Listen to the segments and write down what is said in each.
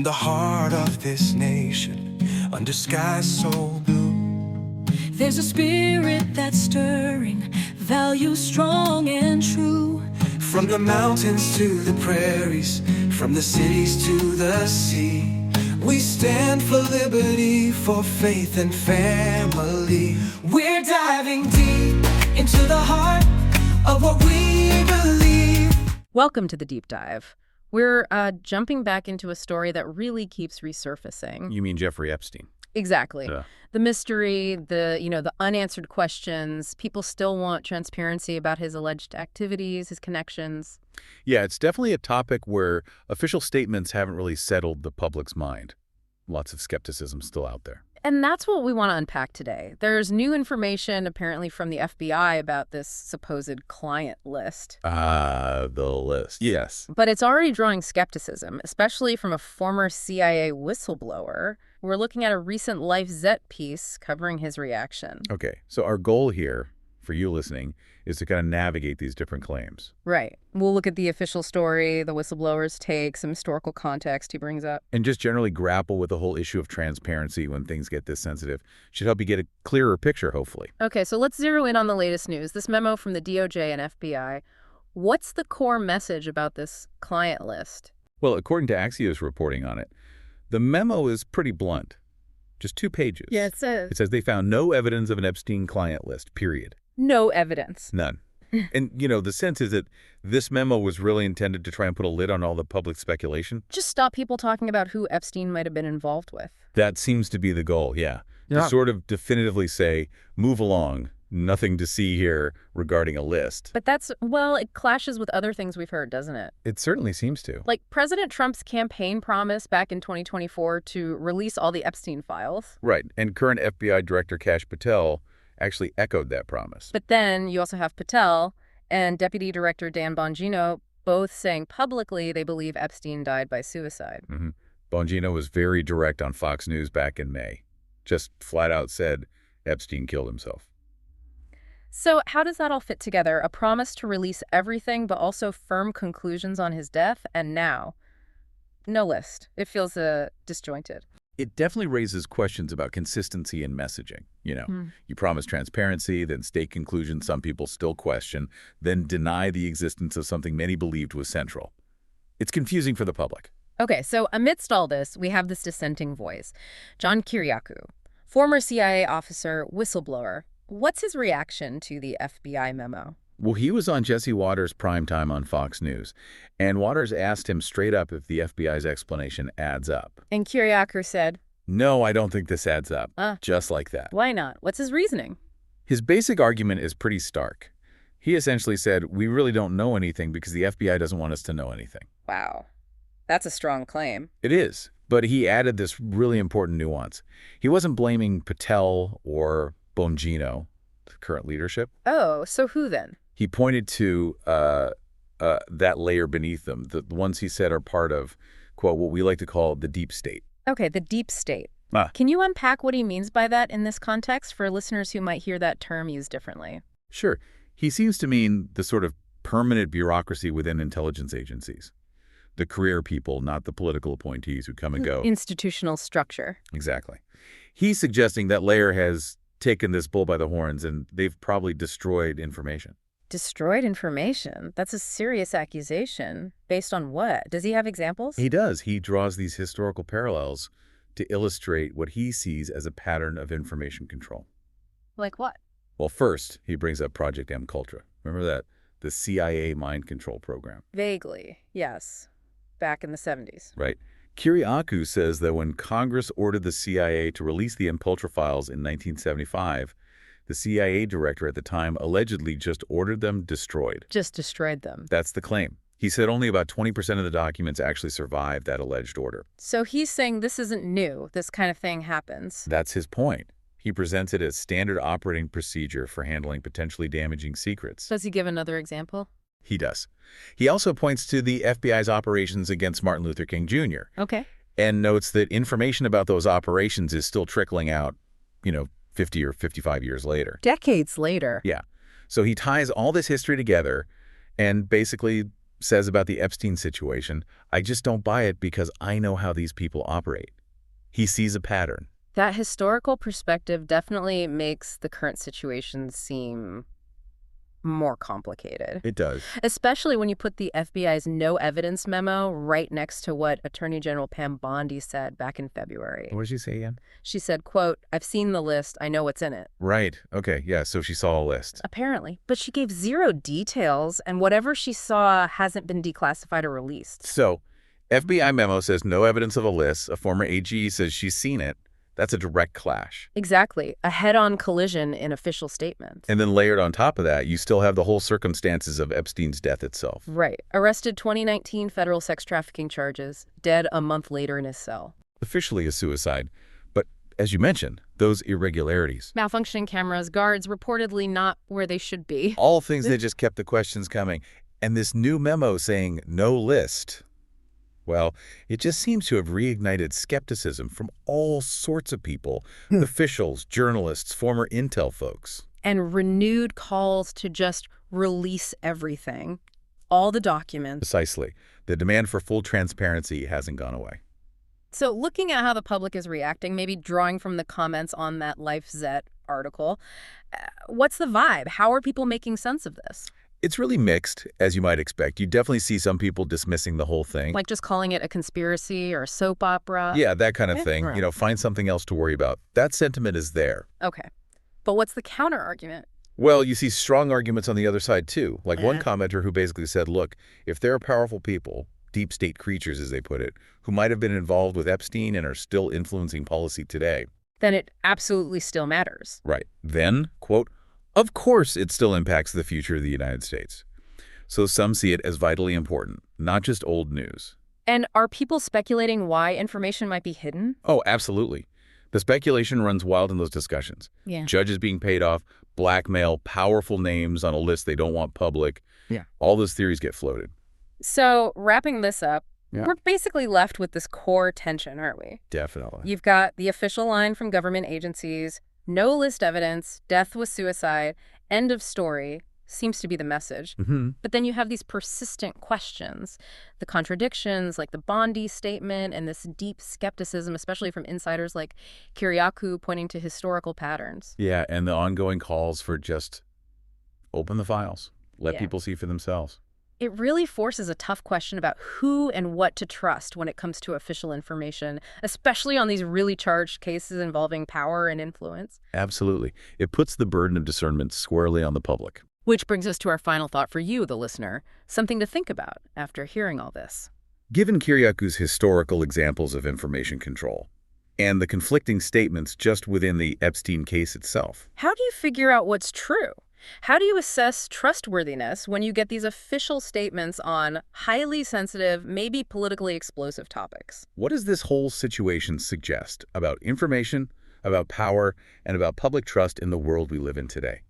the heart of this nation, under skies so blue, there's a spirit that's stirring, values strong and true. From the mountains to the prairies, from the cities to the sea, we stand for liberty, for faith and family. We're diving deep into the heart of what we believe. Welcome to the Deep Dive. We're jumping back into a story that really keeps resurfacing. You mean Jeffrey Epstein? Exactly. The mystery, the unanswered questions. People still want transparency about his alleged activities, his connections. Yeah, it's definitely a topic where official statements haven't really settled the public's mind. Lots of skepticism still out there. And that's what we want to unpack today. There's new information apparently from the FBI about this supposed client list. The list. Yes. But it's already drawing skepticism, especially from a former CIA whistleblower. We're looking at a recent Life Zet piece covering his reaction. Okay, so our goal here, for you listening, is to kind of navigate these different claims. Right. We'll look at the official story, the whistleblower's take, some historical context he brings up. And just generally grapple with the whole issue of transparency when things get this sensitive. Should help you get a clearer picture, hopefully. Okay, so let's zero in on the latest news. This memo from the DOJ and FBI. What's the core message about this client list? Well, according to Axios reporting on it, the memo is pretty blunt. Just 2 pages. Yeah, it says. It says they found no evidence of an Epstein client list, period. No evidence. None. And, the sense is that this memo was really intended to try and put a lid on all the public speculation. Just stop people talking about who Epstein might have been involved with. That seems to be the goal, yeah. To sort of definitively say, move along, nothing to see here regarding a list. But it clashes with other things we've heard, doesn't it? It certainly seems to. Like President Trump's campaign promise back in 2024 to release all the Epstein files. Right, and current FBI Director Kash Patel actually echoed that promise. But then you also have Patel and Deputy Director Dan Bongino both saying publicly they believe Epstein died by suicide. Mm-hmm. Bongino was very direct on Fox News back in May. Just flat out said Epstein killed himself. So how does that all fit together? A promise to release everything, but also firm conclusions on his death, and now no list. It feels disjointed. It definitely raises questions about consistency in messaging. You promise transparency, then state conclusions some people still question, then deny the existence of something many believed was central. It's confusing for the public. Okay, so amidst all this, we have this dissenting voice. John Kiriakou, former CIA officer, whistleblower. What's his reaction to the FBI memo? Well, he was on Jesse Watters' primetime on Fox News, and Watters asked him straight up if the FBI's explanation adds up. And Kiriakou said, "No, I don't think this adds up." Just like that. Why not? What's his reasoning? His basic argument is pretty stark. He essentially said, we really don't know anything because the FBI doesn't want us to know anything. Wow. That's a strong claim. It is, but he added this really important nuance. He wasn't blaming Patel or Bongino, the current leadership. Oh, so who then? He pointed to that layer beneath them, the ones he said are part of, quote, what we like to call the deep state. Okay, the deep state. Can you unpack what he means by that in this context for listeners who might hear that term used differently? Sure. He seems to mean the sort of permanent bureaucracy within intelligence agencies. The career people, not the political appointees who come and go. Institutional structure. Exactly. He's suggesting that layer has taken this bull by the horns and they've probably destroyed information. Destroyed information? That's a serious accusation. Based on what? Does he have examples? He does. He draws these historical parallels to illustrate what he sees as a pattern of information control. Like what? Well, first, he brings up Project MKUltra. Remember that? The CIA mind control program. Vaguely, yes. Back in the 70s. Right. Kiriakou says that when Congress ordered the CIA to release the MKUltra files in 1975, the CIA director at the time allegedly just ordered them destroyed. Just destroyed them. That's the claim. He said only about 20% of the documents actually survived that alleged order. So he's saying this isn't new. This kind of thing happens. That's his point. He presents it as standard operating procedure for handling potentially damaging secrets. Does he give another example? He does. He also points to the FBI's operations against Martin Luther King Jr. Okay. And notes that information about those operations is still trickling out, 50 or 55 years later. Decades later. Yeah. So he ties all this history together and basically says about the Epstein situation, I just don't buy it because I know how these people operate. He sees a pattern. That historical perspective definitely makes the current situation seem more complicated. It does. Especially when you put the FBI's no evidence memo right next to what Attorney General Pam Bondi said back in February. What did she say again? She said, quote, "I've seen the list. I know what's in it." Right. Okay. Yeah. So she saw a list. Apparently. But she gave zero details, and whatever she saw hasn't been declassified or released. So FBI memo says no evidence of a list. A former AG says she's seen it. That's a direct clash. Exactly. A head-on collision in official statements. And then layered on top of that, you still have the whole circumstances of Epstein's death itself. Right. Arrested 2019 federal sex trafficking charges. Dead a month later in his cell. Officially a suicide. But as you mentioned, those irregularities. Malfunctioning cameras, guards reportedly not where they should be. All things that just kept the questions coming. And this new memo saying no list. Well, it just seems to have reignited skepticism from all sorts of people, officials, journalists, former intel folks. And renewed calls to just release everything. All the documents. Precisely. The demand for full transparency hasn't gone away. So looking at how the public is reacting, maybe drawing from the comments on that LifeZet article, what's the vibe? How are people making sense of this? It's really mixed, as you might expect. You definitely see some people dismissing the whole thing. Like just calling it a conspiracy or a soap opera? Yeah, that kind of thing. Right. You know, find something else to worry about. That sentiment is there. Okay. But what's the counter argument? Well, you see strong arguments on the other side, too. Like one commenter who basically said, look, if there are powerful people, deep state creatures, as they put it, who might have been involved with Epstein and are still influencing policy today. Then it absolutely still matters. Right. Then, quote, of course it still impacts the future of the United States. So some see it as vitally important, not just old news. And are people speculating why information might be hidden? Oh, absolutely. The speculation runs wild in those discussions. Yeah. Judges being paid off, blackmail, powerful names on a list they don't want public. Yeah. All those theories get floated. So wrapping this up, Yeah. we're basically left with this core tension, aren't we? Definitely. You've got the official line from government agencies, no list evidence, death was suicide, end of story, seems to be the message. But then you have these persistent questions, the contradictions like the Bondi statement and this deep skepticism, especially from insiders like Kiriakou pointing to historical patterns. Yeah, and the ongoing calls for just open the files. Let Yeah. people see for themselves. It really forces a tough question about who and what to trust when it comes to official information, especially on these really charged cases involving power and influence. Absolutely. It puts the burden of discernment squarely on the public. Which brings us to our final thought for you, the listener, something to think about after hearing all this. Given Kiriakou's historical examples of information control and the conflicting statements just within the Epstein case itself, How do you figure out what's true? How do you assess trustworthiness when you get these official statements on highly sensitive, maybe politically explosive topics? what does this whole situation suggest about information, about power, and about public trust in the world we live in today?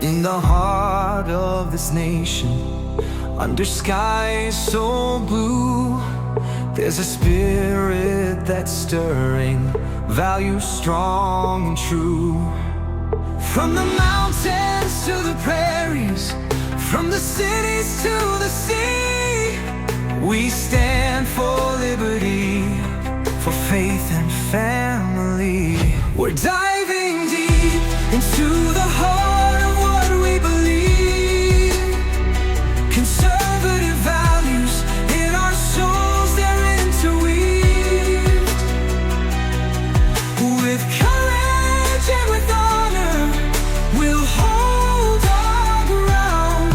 In the heart of this nation, under skies so blue, there's a spirit that's stirring, values strong and true. From the mountains to the prairies, from the cities to the sea, we stand for liberty, for faith and family. We're diving deep into the heart of what we believe. Conservative values in our souls, they're interweaved. With courage and with honor, we'll hold our ground.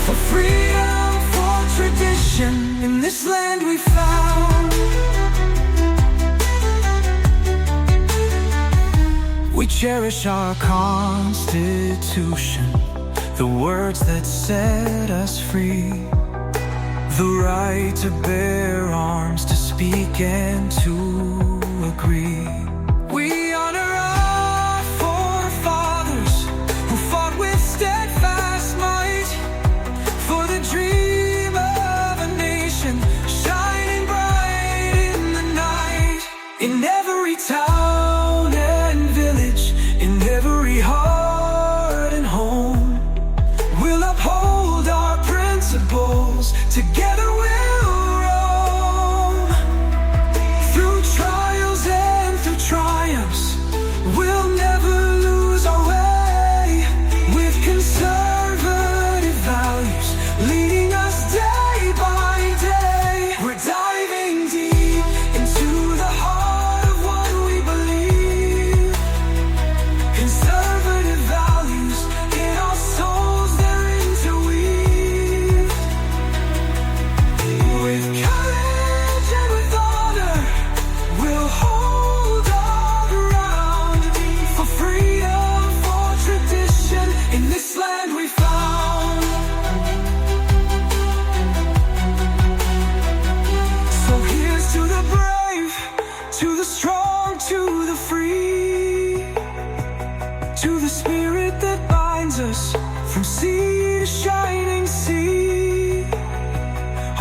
For freedom, for tradition, in this land we found. We cherish our Constitution, the words that set us free, the right to bear arms, to speak and to agree. We honor our forefathers who fought with steadfast might for the dream of a nation shining bright.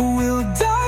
We'll die